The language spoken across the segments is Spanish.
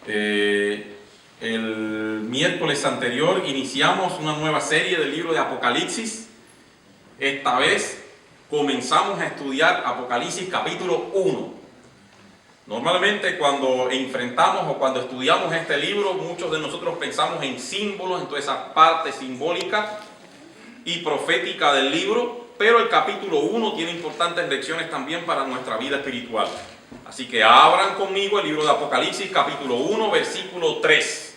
El miércoles anterior iniciamos una nueva serie del libro de Apocalipsis. Esta vez comenzamos a estudiar Apocalipsis capítulo 1. Normalmente cuando enfrentamos o cuando estudiamos este libro, muchos de nosotros pensamos en símbolos, en toda esa parte simbólica y profética del libro, pero el capítulo 1 tiene importantes lecciones también para nuestra vida espiritual. Así que abran conmigo el libro de Apocalipsis capítulo 1, versículo 3.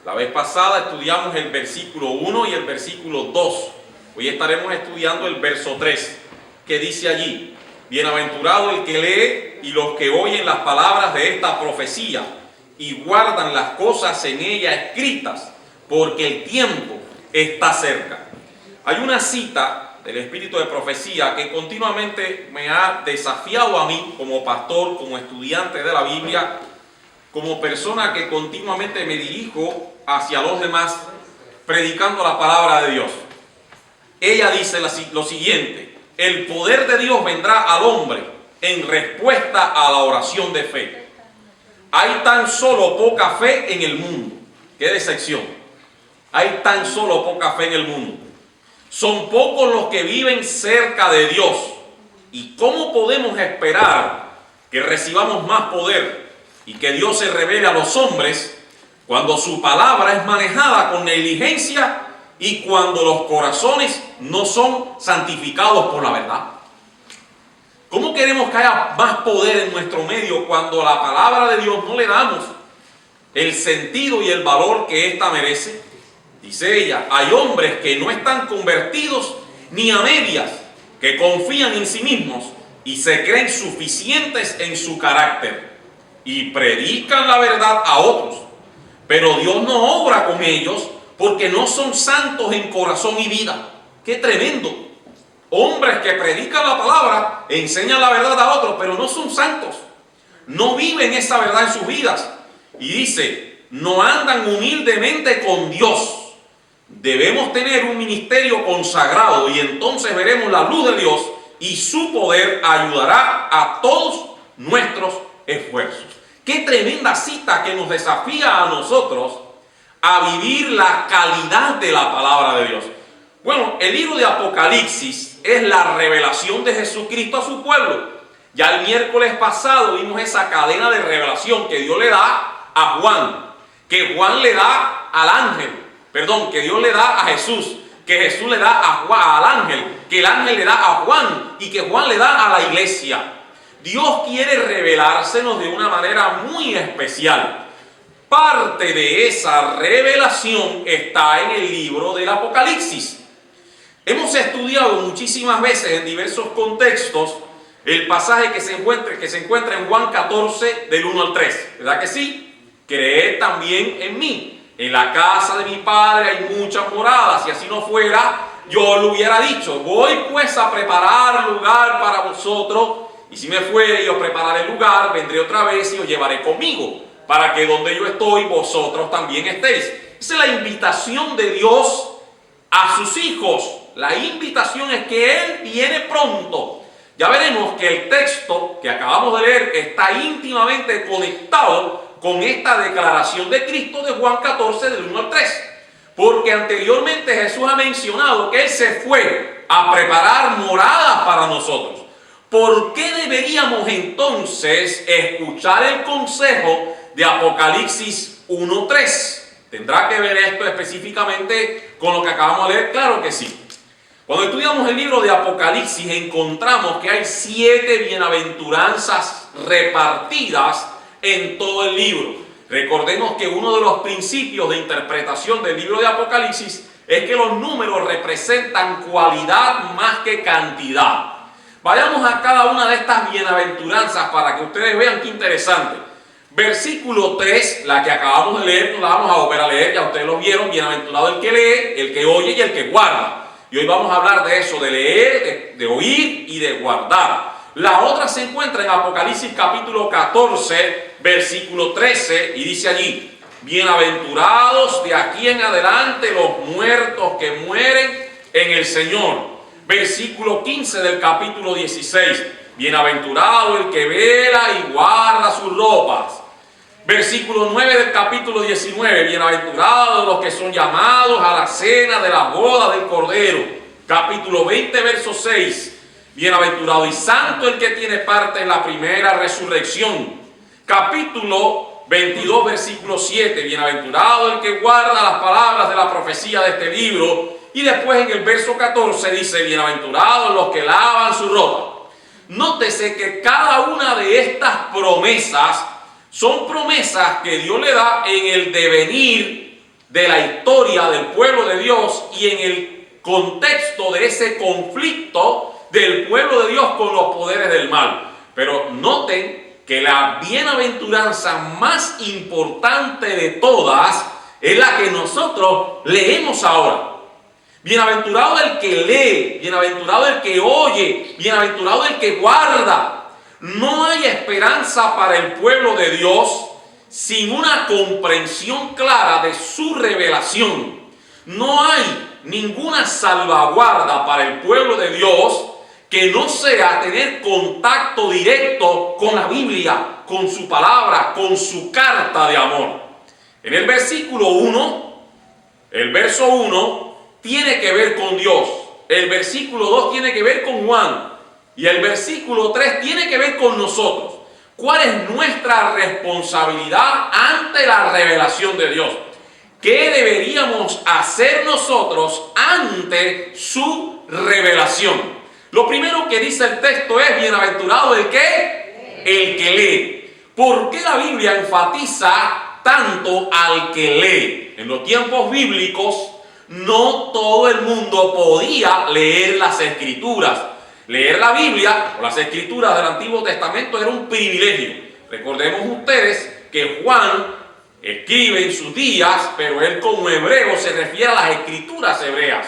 La vez pasada estudiamos el versículo 1 y el versículo 2. Hoy estaremos estudiando el verso 3, que dice allí: bienaventurado el que lee y los que oyen las palabras de esta profecía y guardan las cosas en ella escritas, porque el tiempo está cerca. Hay una cita del espíritu de profecía que continuamente me ha desafiado a mí como pastor, como estudiante de la Biblia, como persona que continuamente me dirijo hacia los demás predicando la palabra de Dios. Ella dice lo siguiente: el poder de Dios vendrá al hombre en respuesta a la oración de fe. Hay tan solo poca fe en el mundo. ¡Qué decepción! Hay tan solo poca fe en el mundo. Son pocos los que viven cerca de Dios. ¿Y cómo podemos esperar que recibamos más poder y que Dios se revele a los hombres cuando su palabra es manejada con negligencia y cuando los corazones no son santificados por la verdad? ¿Cómo queremos que haya más poder en nuestro medio cuando a la palabra de Dios no le damos el sentido y el valor que ésta merece? Dice ella: hay hombres que no están convertidos ni a medias, que confían en sí mismos y se creen suficientes en su carácter y predican la verdad a otros, pero Dios no obra con ellos porque no son santos en corazón y vida. ¡Qué tremendo! Hombres que predican la palabra, enseñan la verdad a otros, pero no son santos. No viven esa verdad en sus vidas. Y dice: no andan humildemente con Dios. Debemos tener un ministerio consagrado y entonces veremos la luz de Dios y su poder ayudará a todos nuestros esfuerzos. ¡Qué tremenda cita que nos desafía a nosotros a vivir la calidad de la palabra de Dios! Bueno, el libro de Apocalipsis es la revelación de Jesucristo a su pueblo. Ya el miércoles pasado vimos esa cadena de revelación que Dios le da a Juan, que Juan le da al ángel, que Dios le da a Jesús, que Jesús le da a Juan, al ángel, que el ángel le da a Juan y que Juan le da a la iglesia. Dios quiere revelársenos de una manera muy especial. Parte de esa revelación está en el libro del Apocalipsis. Hemos estudiado muchísimas veces en diversos contextos el pasaje que se encuentra en Juan 14 del 1 al 3. ¿Verdad que sí? Creed también en mí. En la casa de mi Padre hay muchas moradas. Si así no fuera, yo lo hubiera dicho. Voy pues a preparar lugar para vosotros. Y si me fuere y os prepararé lugar, vendré otra vez y os llevaré conmigo, para que donde yo estoy, vosotros también estéis. Esa es la invitación de Dios a sus hijos. La invitación es que Él viene pronto. Ya veremos que el texto que acabamos de leer está íntimamente conectado con esta declaración de Cristo de Juan 14 del 1 al 3. Porque anteriormente Jesús ha mencionado que Él se fue a preparar moradas para nosotros. ¿Por qué deberíamos entonces escuchar el consejo de Apocalipsis 1:3? ¿Tendrá que ver esto específicamente con lo que acabamos de leer? Claro que sí. Cuando estudiamos el libro de Apocalipsis encontramos que hay 7 bienaventuranzas repartidas en todo el libro. Recordemos que uno de los principios de interpretación del libro de Apocalipsis es que los números representan cualidad más que cantidad. Vayamos a cada una de estas bienaventuranzas para que ustedes vean qué interesante. Versículo 3, la que acabamos de leer, no la vamos a volver a leer, ya ustedes lo vieron: bienaventurado el que lee, el que oye y el que guarda. Y hoy vamos a hablar de eso, de leer, de oír y de guardar. La otra se encuentra en Apocalipsis capítulo 14, versículo 13, y dice allí: bienaventurados de aquí en adelante los muertos que mueren en el Señor. Versículo 15 del capítulo 16: bienaventurado el que vela y guarda sus ropas. Versículo 9 del capítulo 19. Bienaventurados los que son llamados a la cena de la boda del Cordero. Capítulo 20, verso 6. Bienaventurado y santo el que tiene parte en la primera resurrección. Capítulo 22, versículo 7. Bienaventurado el que guarda las palabras de la profecía de este libro. Y después en el verso 14 dice: bienaventurados los que lavan su ropa. Nótese que cada una de estas promesas son promesas que Dios le da en el devenir de la historia del pueblo de Dios y en el contexto de ese conflicto del pueblo de Dios con los poderes del mal. Pero noten que la bienaventuranza más importante de todas es la que nosotros leemos ahora. Bienaventurado el que lee, bienaventurado el que oye, bienaventurado el que guarda. No hay esperanza para el pueblo de Dios sin una comprensión clara de su revelación. No hay ninguna salvaguarda para el pueblo de Dios que no sea tener contacto directo con la Biblia, con su palabra, con su carta de amor. En el versículo 1, el verso 1 tiene que ver con Dios. El versículo 2 tiene que ver con Juan. Y el versículo 3 tiene que ver con nosotros. ¿Cuál es nuestra responsabilidad ante la revelación de Dios? ¿Qué deberíamos hacer nosotros ante su revelación? Lo primero que dice el texto es: bienaventurado el que lee. ¿Por qué la Biblia enfatiza tanto al que lee? En los tiempos bíblicos no todo el mundo podía leer las Escrituras. Leer la Biblia o las Escrituras del Antiguo Testamento era un privilegio. Recordemos ustedes que Juan escribe en sus días, pero él como hebreo se refiere a las Escrituras hebreas.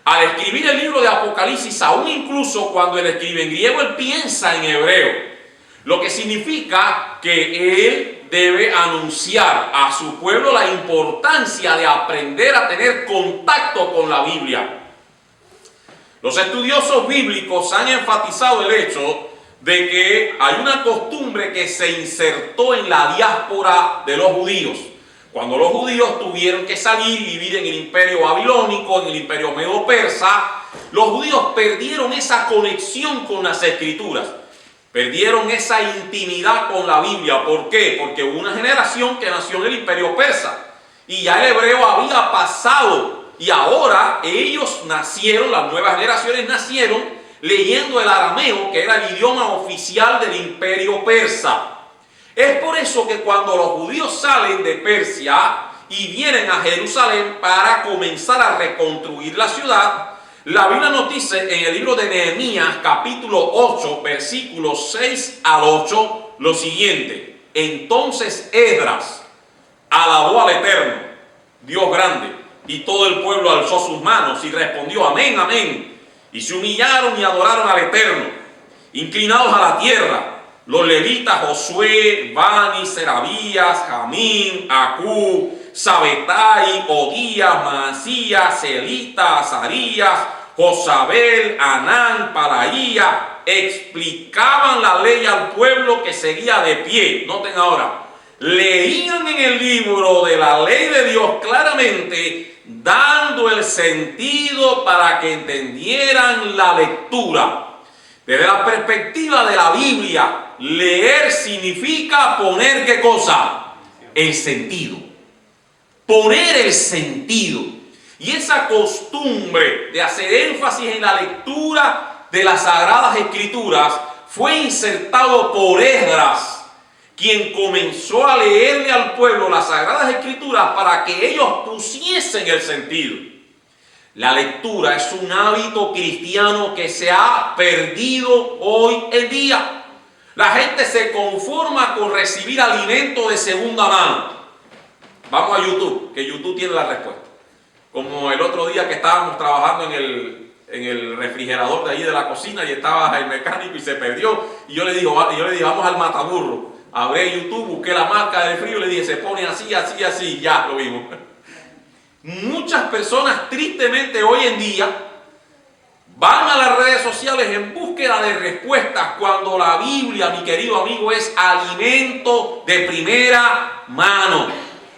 Al escribir el libro de Apocalipsis, aún incluso cuando él escribe en griego, él piensa en hebreo. Lo que significa que él debe anunciar a su pueblo la importancia de aprender a tener contacto con la Biblia. Los estudiosos bíblicos han enfatizado el hecho de que hay una costumbre que se insertó en la diáspora de los judíos. Cuando los judíos tuvieron que salir y vivir en el imperio babilónico, en el imperio medo-persa, los judíos perdieron esa conexión con las Escrituras. Perdieron esa intimidad con la Biblia. ¿Por qué? Porque hubo una generación que nació en el imperio persa y ya el hebreo había pasado. Y ahora ellos nacieron, las nuevas generaciones nacieron leyendo el arameo, que era el idioma oficial del imperio persa. Es por eso que cuando los judíos salen de Persia y vienen a Jerusalén para comenzar a reconstruir la ciudad, la Biblia nos dice en el libro de Nehemías, capítulo 8, versículos 6 al 8, lo siguiente: entonces Esdras alabó al Eterno, Dios grande, y todo el pueblo alzó sus manos y respondió: amén, amén. Y se humillaron y adoraron al Eterno, inclinados a la tierra. Los levitas Josué, Bani, Serabías, Jamín, Acú, Sabetai, Odías, Maasías, Selita, Azarías, Josabel, Anán, Palaía, explicaban la ley al pueblo que seguía de pie. Noten ahora, leían en el libro de la ley de Dios claramente, dando el sentido para que entendieran la lectura. Desde la perspectiva de la Biblia, leer significa poner ¿qué cosa? El sentido. Poner el sentido. Y esa costumbre de hacer énfasis en la lectura de las Sagradas Escrituras fue insertado por Esdras, quien comenzó a leerle al pueblo las Sagradas Escrituras para que ellos pusiesen el sentido. La lectura es un hábito cristiano que se ha perdido hoy en día. La gente se conforma con recibir alimento de segunda mano. Vamos a YouTube, que YouTube tiene la respuesta. Como el otro día que estábamos trabajando en el refrigerador de ahí de la cocina y estaba el mecánico y se perdió. Y yo le dije, vamos al mataburro. Abrí YouTube, busqué la marca del frío y le dije, se pone así, así, así. Ya lo vimos. Muchas personas tristemente hoy en día van a las redes sociales en búsqueda de respuestas cuando la Biblia, mi querido amigo, es alimento de primera mano.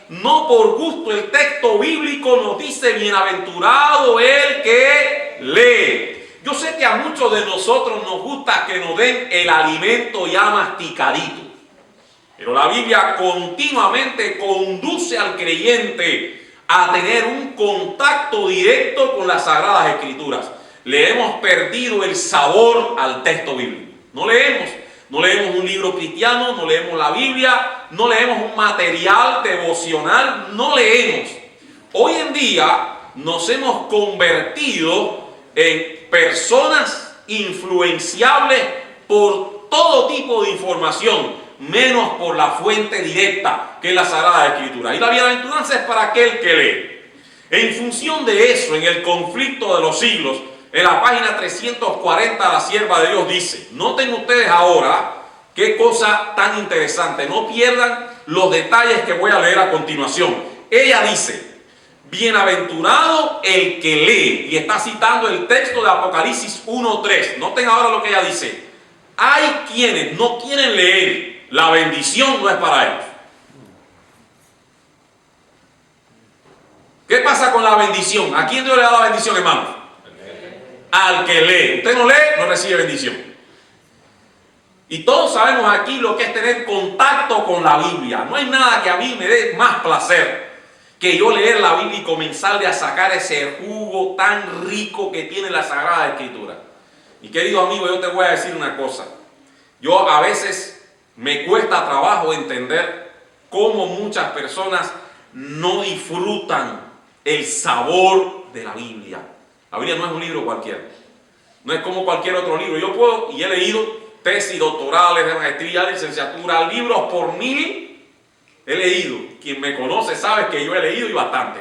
No por gusto el texto bíblico nos dice bienaventurado el que lee. Yo sé que a muchos de nosotros nos gusta que nos den el alimento ya masticadito, pero la Biblia continuamente conduce al creyente a tener un contacto directo con las Sagradas Escrituras. Le hemos perdido el sabor al texto bíblico. No leemos un libro cristiano, no leemos la Biblia, no leemos un material devocional, no leemos. Hoy en día nos hemos convertido en personas influenciables por todo tipo de información, menos por la fuente directa que es la Sagrada Escritura. Y la bienaventuranza es para aquel que lee. En función de eso, en el conflicto de los siglos, en la página 340 la sierva de Dios dice, noten ustedes ahora qué cosa tan interesante, no pierdan los detalles que voy a leer a continuación. Ella dice, bienaventurado el que lee, y está citando el texto de Apocalipsis 1:3. Noten ahora lo que ella dice. Hay quienes no quieren leer, la bendición no es para ellos. ¿Qué pasa con la bendición? ¿A quién Dios le da la bendición, hermanos? Al que lee. Usted no lee, no recibe bendición. Y todos sabemos aquí lo que es tener contacto con la Biblia. No hay nada que a mí me dé más placer que yo leer la Biblia y comenzarle a sacar ese jugo tan rico que tiene la Sagrada Escritura. Y querido amigo, yo te voy a decir una cosa. Yo a veces me cuesta trabajo entender cómo muchas personas no disfrutan el sabor de la Biblia. La Biblia no es un libro cualquiera. No es como cualquier otro libro. Yo puedo, y he leído tesis doctorales, de maestría, de licenciatura, libros por mil. He leído. Quien me conoce sabe que yo he leído y bastante.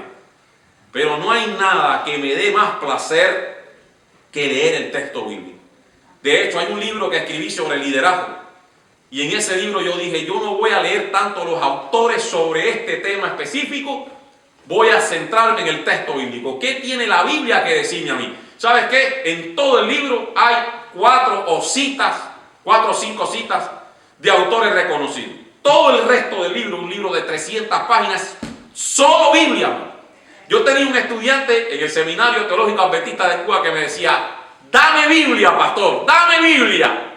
Pero no hay nada que me dé más placer que leer el texto bíblico. De hecho, hay un libro que escribí sobre liderazgo. Y en ese libro yo dije, yo no voy a leer tanto los autores sobre este tema específico. Voy a centrarme en el texto bíblico. ¿Qué tiene la Biblia que decirme a mí? ¿Sabes qué? En todo el libro hay 4 o 5 citas de autores reconocidos. Todo el resto del libro, un libro de 300 páginas, solo Biblia. Yo tenía un estudiante en el Seminario Teológico Adventista de Cuba que me decía, dame Biblia, pastor, dame Biblia.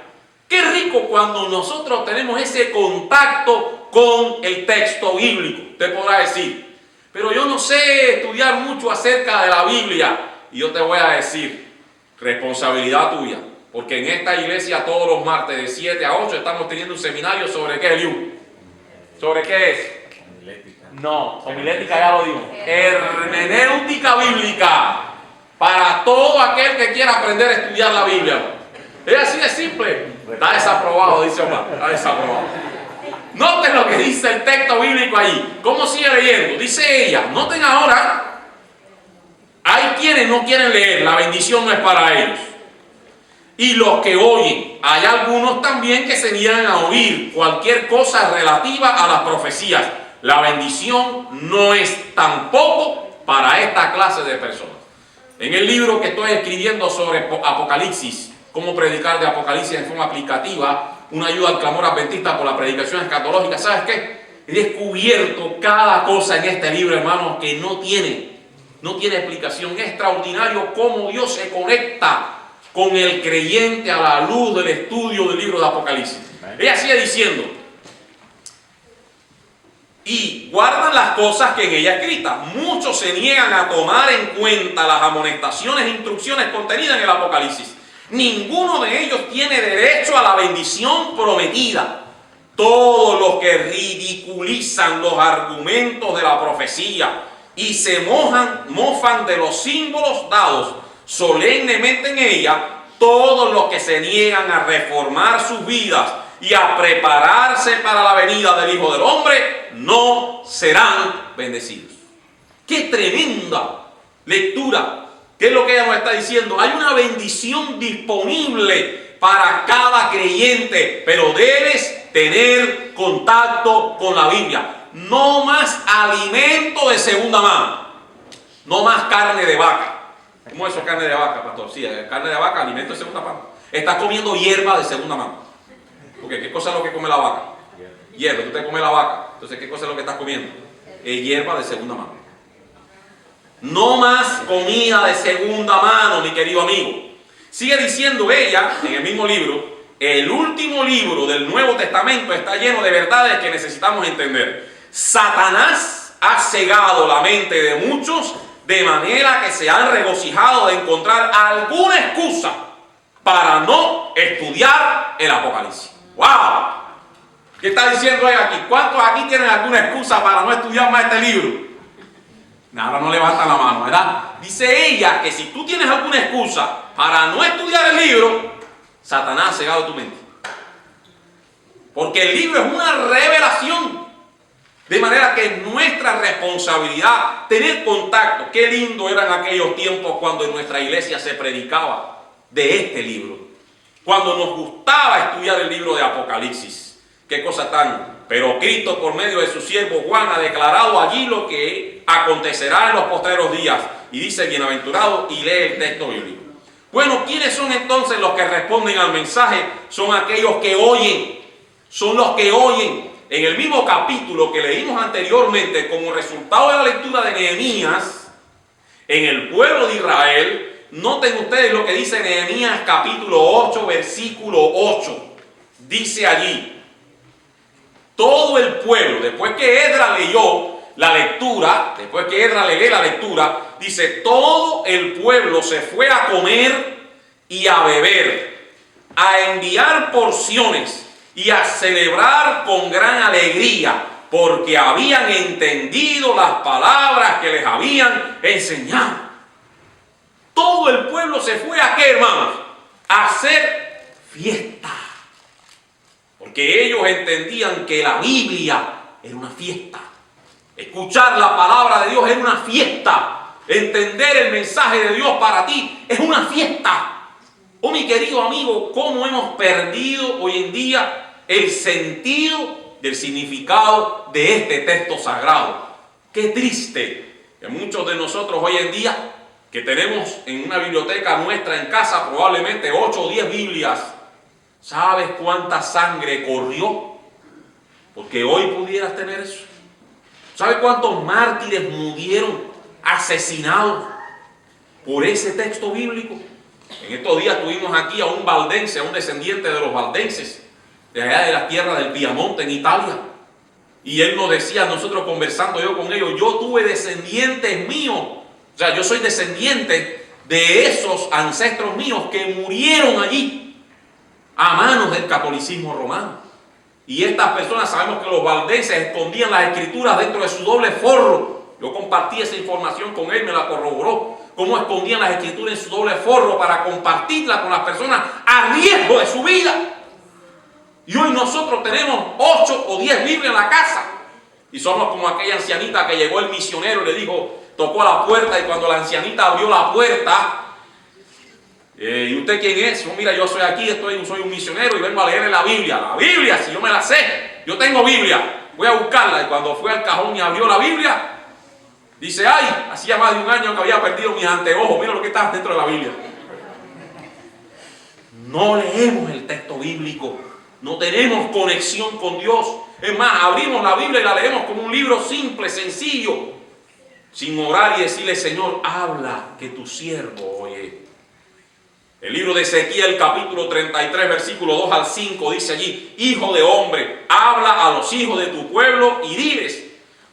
Qué rico cuando nosotros tenemos ese contacto con el texto bíblico. Usted podrá decir, pero yo no sé estudiar mucho acerca de la Biblia. Y yo te voy a decir, responsabilidad tuya. Porque en esta iglesia todos los martes de 7 a 8 estamos teniendo un seminario sobre qué, Eliú. ¿Sobre qué es? Homilética. No, homilética ya lo digo. Hermenéutica bíblica. Para todo aquel que quiera aprender a estudiar la Biblia. Es así de simple. Está desaprobado, dice Omar. Está desaprobado. Noten lo que dice el texto bíblico ahí. ¿Cómo sigue leyendo? Dice ella. Noten ahora. Hay quienes no quieren leer. La bendición no es para ellos. Y los que oyen, hay algunos también que se niegan a oír cualquier cosa relativa a las profecías. La bendición no es tampoco para esta clase de personas. En el libro que estoy escribiendo sobre Apocalipsis, cómo predicar de Apocalipsis en forma aplicativa, una ayuda al clamor adventista por la predicación escatológica, ¿sabes qué? He descubierto cada cosa en este libro, hermanos, que no tiene explicación. Es extraordinario cómo Dios se conecta con el creyente a la luz del estudio del libro de Apocalipsis. Ella sigue diciendo, y guardan las cosas que en ella escritas. Muchos se niegan a tomar en cuenta las amonestaciones e instrucciones contenidas en el Apocalipsis. Ninguno de ellos tiene derecho a la bendición prometida. Todos los que ridiculizan los argumentos de la profecía y se mofan de los símbolos dados solemnemente en ella, todos los que se niegan a reformar sus vidas y a prepararse para la venida del Hijo del Hombre, no serán bendecidos. ¡Qué tremenda lectura! ¿Qué es lo que ella nos está diciendo? Hay una bendición disponible para cada creyente, pero debes tener contacto con la Biblia. No más alimento de segunda mano, no más carne de vaca. ¿Cómo es eso, carne de vaca, pastor? Sí, carne de vaca, alimento de segunda mano. Estás comiendo hierba de segunda mano. Porque ¿qué cosa es lo que come la vaca? Hierba. Tú te comes la vaca. Entonces, ¿qué cosa es lo que estás comiendo? Hierba de segunda mano. No más comida de segunda mano, mi querido amigo. Sigue diciendo ella en el mismo libro, el último libro del Nuevo Testamento está lleno de verdades que necesitamos entender. Satanás ha cegado la mente de muchos de manera que se han regocijado de encontrar alguna excusa para no estudiar el Apocalipsis. ¡Wow! ¿Qué está diciendo ella aquí? ¿Cuántos aquí tienen alguna excusa para no estudiar más este libro? Nada, no levantan la mano, ¿verdad? Dice ella que si tú tienes alguna excusa para no estudiar el libro, Satanás ha cegado tu mente. Porque el libro es una revelación. De manera que es nuestra responsabilidad tener contacto. Qué lindo eran aquellos tiempos cuando en nuestra iglesia se predicaba de este libro. Cuando nos gustaba estudiar el libro de Apocalipsis. Qué cosa tan... Pero Cristo, por medio de su siervo Juan, ha declarado allí lo que acontecerá en los postreros días. Y dice, bienaventurado, y lee el texto bíblico. Bueno, ¿quiénes son entonces los que responden al mensaje? Son aquellos que oyen. Son los que oyen. En el mismo capítulo que leímos anteriormente, como resultado de la lectura de Nehemías, en el pueblo de Israel, noten ustedes lo que dice Nehemías capítulo 8, versículo 8. Dice allí, todo el pueblo, después que Esdras leyó la lectura, después que Esdras lee la lectura, dice, todo el pueblo se fue a comer y a beber, a enviar porciones y a celebrar con gran alegría, porque habían entendido las palabras que les habían enseñado. Todo el pueblo se fue a ¿qué, hermanos? A hacer fiesta. Porque ellos entendían que la Biblia era una fiesta. Escuchar la palabra de Dios era una fiesta. Entender el mensaje de Dios para ti es una fiesta. Oh, mi querido amigo, cómo hemos perdido hoy en día el sentido del significado de este texto sagrado. Qué triste que muchos de nosotros hoy en día, que tenemos en una biblioteca nuestra en casa probablemente 8 o 10 Biblias, ¿sabes cuánta sangre corrió? Porque hoy pudieras tener eso. ¿Sabes cuántos mártires murieron asesinados por ese texto bíblico? En estos días tuvimos aquí a un valdense, a un descendiente de los valdenses, de allá de la tierra del Piamonte en Italia. Y él nos decía, nosotros conversando yo con ellos, yo tuve descendientes míos, o sea, yo soy descendiente de esos ancestros míos que murieron allí a manos del catolicismo romano. Y estas personas, sabemos que los valdenses escondían las escrituras dentro de su doble forro. Yo compartí esa información con él, me la corroboró. Cómo escondían las escrituras en su doble forro para compartirla con las personas a riesgo de su vida. Y hoy nosotros tenemos 8 o 10 Biblias en la casa. Y somos como aquella ancianita que llegó el misionero y le dijo, tocó a la puerta, y cuando la ancianita abrió la puerta, ¿y usted quién es? Oh, mira, yo soy aquí, soy un misionero y vengo a leer la Biblia. La Biblia, si yo me la sé, yo tengo Biblia, voy a buscarla. Y cuando fue al cajón y abrió la Biblia, dice, ay, hacía más de un año que había perdido mis anteojos, mira lo que está dentro de la Biblia. No leemos el texto bíblico, no tenemos conexión con Dios. Es más, abrimos la Biblia y la leemos como un libro simple, sencillo, sin orar y decirle, Señor, habla, que tu siervo oye. El libro de Ezequiel, capítulo 33, versículo 2 al 5, dice allí, hijo de hombre, habla a los hijos de tu pueblo y diles,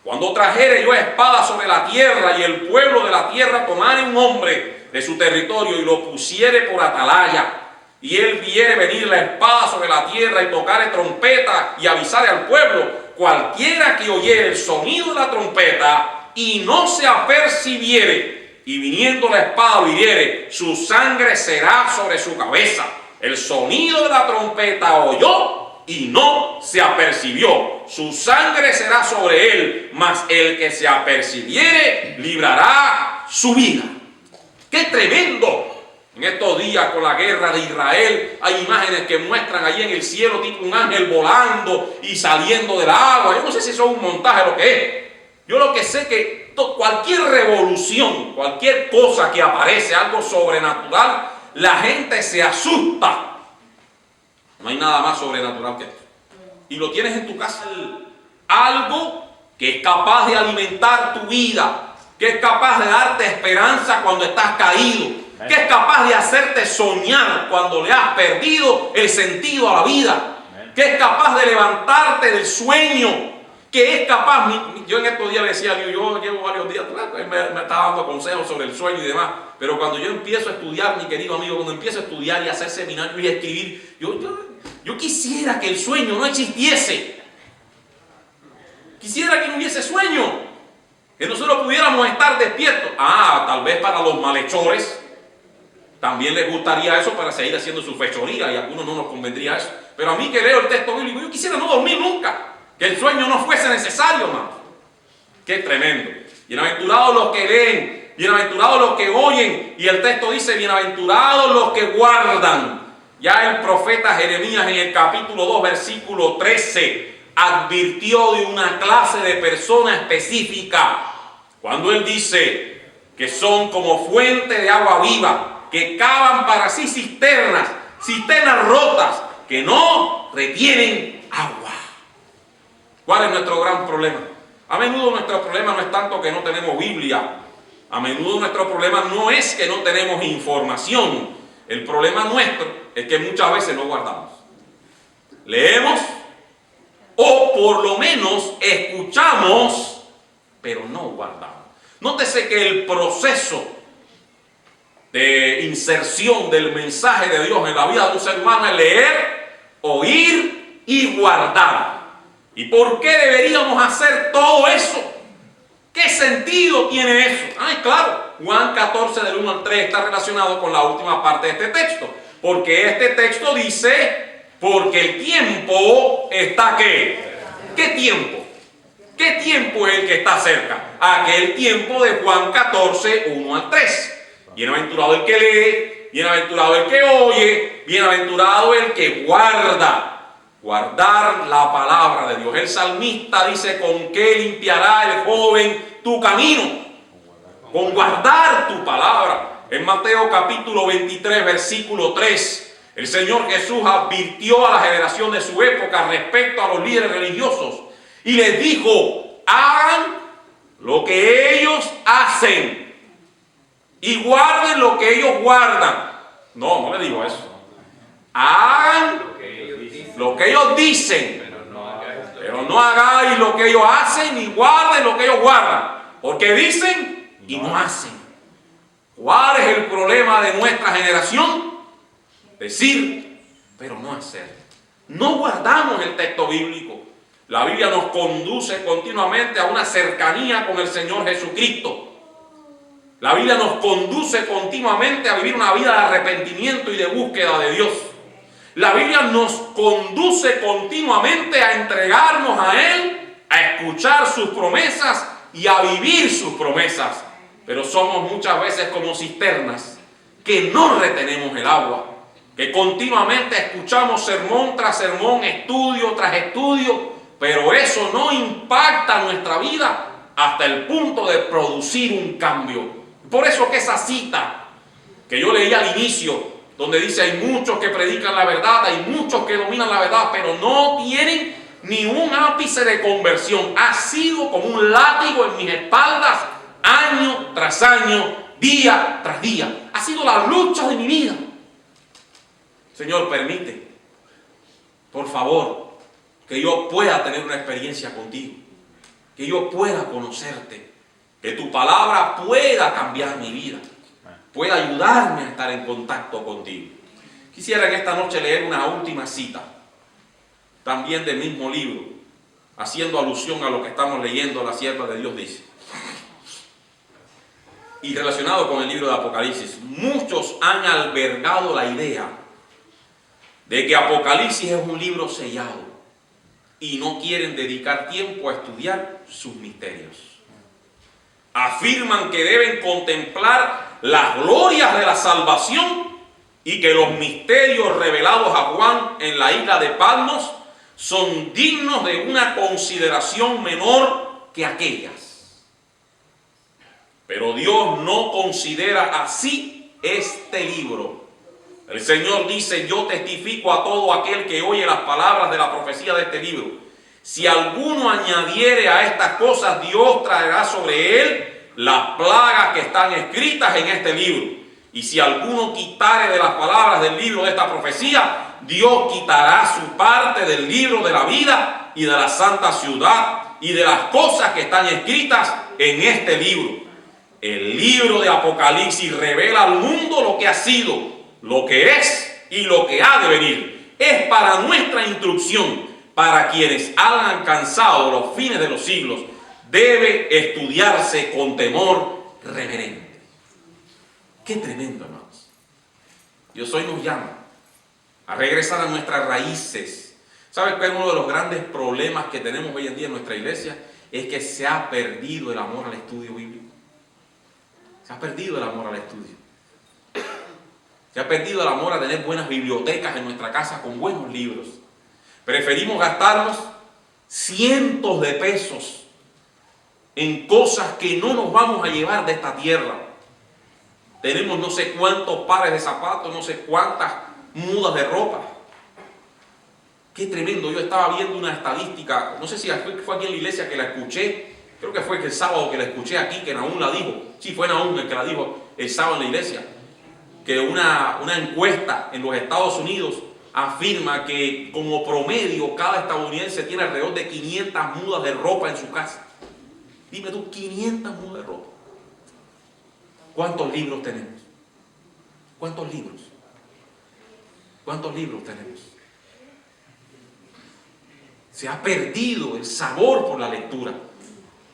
cuando trajere yo espada sobre la tierra y el pueblo de la tierra tomare un hombre de su territorio y lo pusiere por atalaya, y él viere venir la espada sobre la tierra y tocare trompeta y avisare al pueblo, cualquiera que oyere el sonido de la trompeta y no se apercibiere, y viniendo la espada lo hiriere, su sangre será sobre su cabeza. El sonido de la trompeta oyó y no se apercibió. Su sangre será sobre él, mas el que se apercibiere librará su vida. ¡Qué tremendo! En estos días con la guerra de Israel hay imágenes que muestran allí en el cielo tipo un ángel volando y saliendo del agua. Yo no sé si eso es un montaje o lo que es. Yo lo que sé que cualquier revolución, cualquier cosa que aparece, algo sobrenatural, la gente se asusta. No hay nada más sobrenatural que esto. Y lo tienes en tu casa. Algo que es capaz de alimentar tu vida, que es capaz de darte esperanza cuando estás caído, que es capaz de hacerte soñar cuando le has perdido el sentido a la vida, que es capaz de levantarte del sueño, que es capaz. Yo en estos días le decía a Dios, yo llevo varios días, él me estaba dando consejos sobre el sueño y demás, pero cuando yo empiezo a estudiar, mi querido amigo, cuando empiezo a estudiar y a hacer seminarios y a escribir, yo quisiera que el sueño no existiese. Quisiera que no hubiese sueño, que nosotros pudiéramos estar despiertos. Tal vez para los malhechores también les gustaría eso para seguir haciendo su fechoría, y a algunos no nos convendría eso. Pero a mí, que leo el texto bíblico, yo quisiera no dormir nunca, que el sueño no fuese necesario, hermano. Qué tremendo. Bienaventurados los que leen, bienaventurados los que oyen, y el texto dice, bienaventurados los que guardan. Ya el profeta Jeremías en el capítulo 2, versículo 13, advirtió de una clase de persona específica, cuando él dice que son como fuente de agua viva, que cavan para sí cisternas rotas, que no retienen agua. ¿Cuál es nuestro gran problema? A menudo nuestro problema no es tanto que no tenemos Biblia. A menudo nuestro problema no es que no tenemos información. El problema nuestro es que muchas veces no guardamos. Leemos, o por lo menos escuchamos, pero no guardamos. Nótese que el proceso de inserción del mensaje de Dios en la vida de un ser humano es leer, oír y guardar. ¿Y por qué deberíamos hacer todo eso? ¿Qué sentido tiene eso? Claro, Juan 14 del 1 al 3 está relacionado con la última parte de este texto, porque este texto dice, porque el tiempo está ¿qué? ¿Qué tiempo? ¿Qué tiempo es el que está cerca? Aquel tiempo de Juan 14, 1 al 3. Bienaventurado el que lee, bienaventurado el que oye, bienaventurado el que guarda. Guardar la palabra de Dios. El salmista dice, ¿con qué limpiará el joven tu camino? Con guardar tu palabra. En Mateo capítulo 23, versículo 3, el Señor Jesús advirtió a la generación de su época respecto a los líderes religiosos y les dijo, hagan lo que ellos hacen y guarden lo que ellos guardan. No le digo eso. Hagan lo que ellos dicen, pero no hagáis lo que ellos hacen, ni guarden lo que ellos guardan, porque dicen y no hacen. ¿Cuál es el problema de nuestra generación? Decir, pero no hacer. No guardamos el texto bíblico. La Biblia nos conduce continuamente a una cercanía con el Señor Jesucristo. La Biblia nos conduce continuamente a vivir una vida de arrepentimiento y de búsqueda de Dios. La Biblia nos conduce continuamente a entregarnos a Él, a escuchar sus promesas y a vivir sus promesas. Pero somos muchas veces como cisternas que no retenemos el agua, que continuamente escuchamos sermón tras sermón, estudio tras estudio, pero eso no impacta nuestra vida hasta el punto de producir un cambio. Por eso que esa cita que yo leí al inicio, donde dice, hay muchos que predican la verdad, hay muchos que dominan la verdad, pero no tienen ni un ápice de conversión. Ha sido como un látigo en mis espaldas, año tras año, día tras día. Ha sido la lucha de mi vida. Señor, permite, por favor, que yo pueda tener una experiencia contigo, que yo pueda conocerte, que tu palabra pueda cambiar mi vida, pueda ayudarme a estar en contacto contigo. Quisiera en esta noche leer una última cita, también del mismo libro, haciendo alusión a lo que estamos leyendo, la sierva de Dios dice. Y relacionado con el libro de Apocalipsis, muchos han albergado la idea de que Apocalipsis es un libro sellado y no quieren dedicar tiempo a estudiar sus misterios. Afirman que deben contemplar las glorias de la salvación y que los misterios revelados a Juan en la isla de Patmos son dignos de una consideración menor que aquellas. Pero Dios no considera así este libro. El Señor dice: yo testifico a todo aquel que oye las palabras de la profecía de este libro. Si alguno añadiere a estas cosas, Dios traerá sobre él las plagas que están escritas en este libro. Y si alguno quitare de las palabras del libro de esta profecía, Dios quitará su parte del libro de la vida y de la santa ciudad y de las cosas que están escritas en este libro. El libro de Apocalipsis revela al mundo lo que ha sido, lo que es y lo que ha de venir. Es para nuestra instrucción, para quienes han alcanzado los fines de los siglos. Debe estudiarse con temor reverente. Qué tremendo, hermanos. Dios hoy nos llama a regresar a nuestras raíces. ¿Saben cuál es uno de los grandes problemas que tenemos hoy en día en nuestra iglesia? Es que se ha perdido el amor al estudio bíblico. Se ha perdido el amor al estudio. Se ha perdido el amor a tener buenas bibliotecas en nuestra casa con buenos libros. Preferimos gastarnos cientos de pesos en cosas que no nos vamos a llevar de esta tierra. Tenemos no sé cuántos pares de zapatos, no sé cuántas mudas de ropa. Qué tremendo. Yo estaba viendo una estadística, no sé si fue aquí en la iglesia que la escuché, creo que fue el sábado que la escuché aquí, que Nahum la dijo. Sí, fue Nahum el que la dijo el sábado en la iglesia. Que una encuesta en los Estados Unidos afirma que como promedio cada estadounidense tiene alrededor de 500 mudas de ropa en su casa. Dime tú, 500 mudas de ropa. ¿Cuántos libros tenemos? ¿Cuántos libros? ¿Cuántos libros tenemos? Se ha perdido el sabor por la lectura.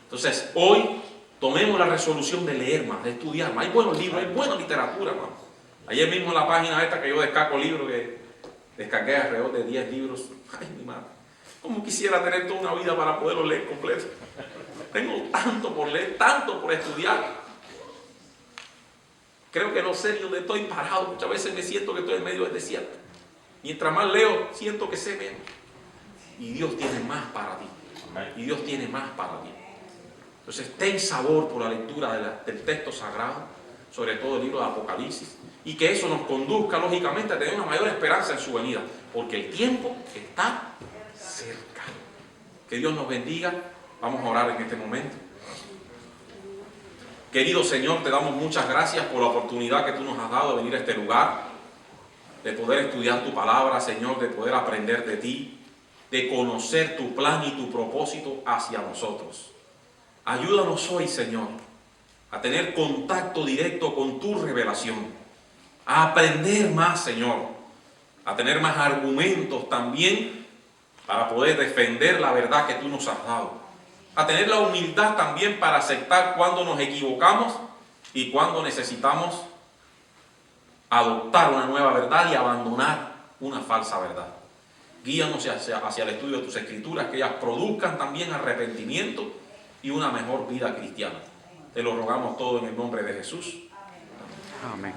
Entonces, hoy tomemos la resolución de leer más, de estudiar más. Hay buenos libros, hay buena literatura, hermano. Ayer mismo en la página esta que yo descargo libros, que descargué alrededor de 10 libros. Ay, mi madre, ¿cómo quisiera tener toda una vida para poderlos leer completo? Tengo tanto por leer, tanto por estudiar. Creo que no sé ni dónde estoy parado. Muchas veces me siento que estoy en medio del desierto. Mientras más leo, siento que sé menos. Y Dios tiene más para ti. Y Dios tiene más para ti. Entonces, ten sabor por la lectura del texto sagrado, sobre todo el libro de Apocalipsis, y que eso nos conduzca, lógicamente, a tener una mayor esperanza en su venida, porque el tiempo está cerca. Que Dios nos bendiga. Vamos a orar en este momento. Querido Señor, te damos muchas gracias por la oportunidad que tú nos has dado de venir a este lugar, de poder estudiar tu palabra, Señor, de poder aprender de ti, de conocer tu plan y tu propósito hacia nosotros. Ayúdanos hoy, Señor, a tener contacto directo con tu revelación, a aprender más, Señor, a tener más argumentos también para poder defender la verdad que tú nos has dado, a tener la humildad también para aceptar cuando nos equivocamos y cuando necesitamos adoptar una nueva verdad y abandonar una falsa verdad. Guíanos hacia el estudio de tus escrituras, que ellas produzcan también arrepentimiento y una mejor vida cristiana. Te lo rogamos todo en el nombre de Jesús. Amén.